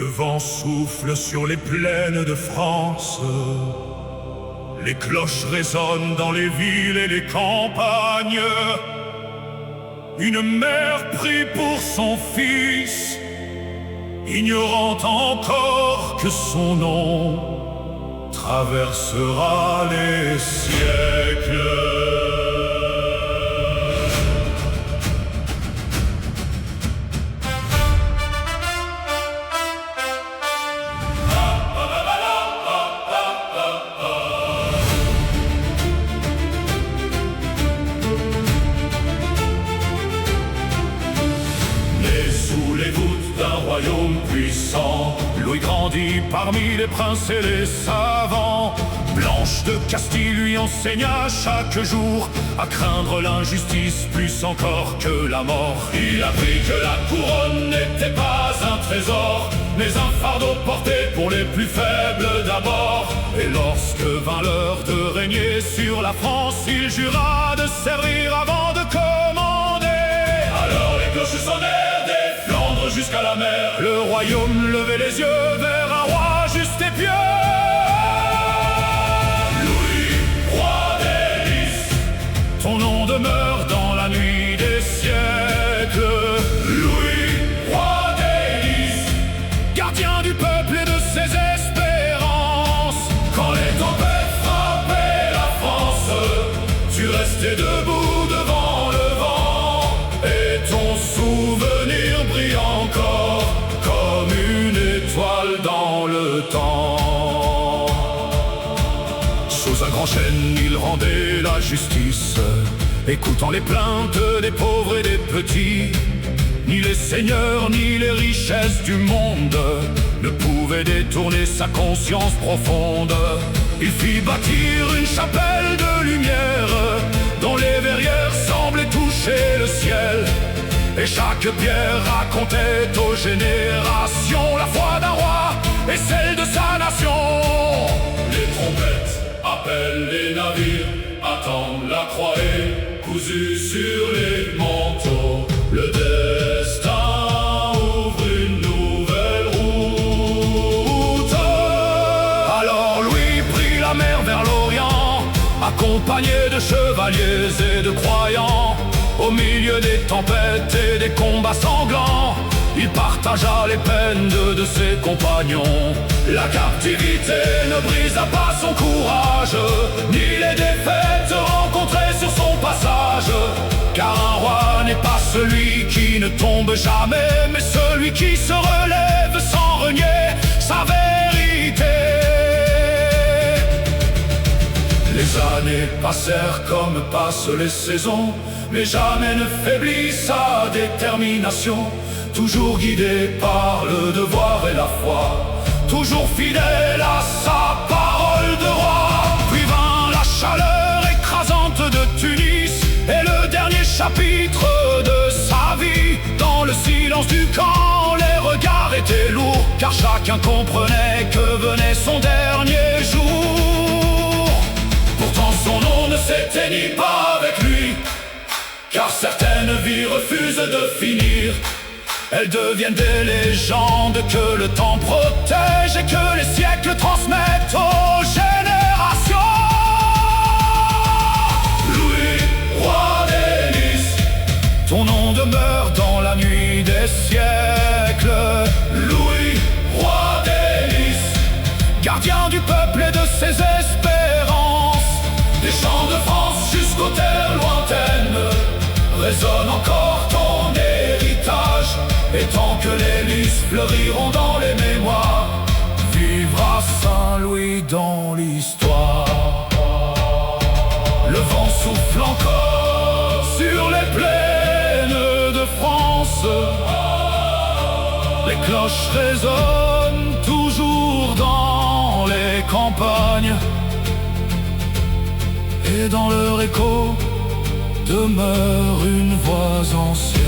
Le vent souffle sur les plaines de France. Les cloches résonnent dans les villes et les campagnes. Une mère prie pour son fils, ignorant encore que son nom traversera les siècles. Royaume puissant, Louis grandit parmi les princes et les savants. Blanche de Castille lui enseigna chaque jour à craindre l'injustice plus encore que la mort. Il apprit que la couronne n'était pas un trésor, mais un fardeau porté pour les plus faibles d'abord. Et lorsque vint l'heure de régner sur la France, il jura de servir avant de commander. Alors les cloches sonnèrent des Flandres jusqu'à la mer. Le royaume levait les yeux vers un roi juste et pieux. Louis, roi des Lys, ton nom demeure dans la nuit des siècles. Louis, roi des Lys, gardien du peuple et de ses espérances. Quand les tempêtes frappaient la France, tu restais debout devant le vent, et ton souvenir brille encore comme une étoile dans le temps. Sous un grand chêne, il rendait la justice, écoutant les plaintes des pauvres et des petits. Ni les seigneurs, ni les richesses du monde ne pouvaient détourner sa conscience profonde. Il fit bâtir une chapelle de lumière dont les verrières semblaient toucher le ciel. Et chaque pierre racontait aux générations la foi d'un roi et celle de sa nation. Les trompettes appellent les navires, attendent la croix cousue sur les manteaux. Le destin ouvre une nouvelle route. Alors Louis prit la mer vers l'Orient, accompagné de chevaliers et de croyants. Au milieu des tempêtes et des combats sanglants, il partagea les peines de ses compagnons. La captivité ne brisa pas son courage, ni les défaites rencontrées sur son passage. Car un roi n'est pas celui qui ne tombe jamais, mais celui qui se relève sans renier sa vérité. Les années passèrent comme passent les saisons, mais jamais ne faiblit sa détermination. Toujours guidé par le devoir et la foi, toujours fidèle à sa parole de roi. Puis vint la chaleur écrasante de Tunis et le dernier chapitre de sa vie. Dans le silence du camp, les regards étaient lourds, car chacun comprenait que venait son dernier jour. Pourtant son nom ne s'éteignit pas avec lui, car certaines vies refusent de finir. Elles deviennent des légendes que le temps protège et que les siècles transmettent aux générations. Louis, roi des Lys, ton nom demeure dans la nuit des siècles. Louis, roi des Lys, gardien du peuple et de ses espérances. Des champs de France jusqu'aux terres lointaines résonne encore ton héritage. Et tant que les lys fleuriront dans les mémoires, vivra Saint-Louis dans l'histoire. Le vent souffle encore sur les plaines de France. Les cloches résonnent toujours dans les campagnes, et dans leur écho demeure une voix ancienne.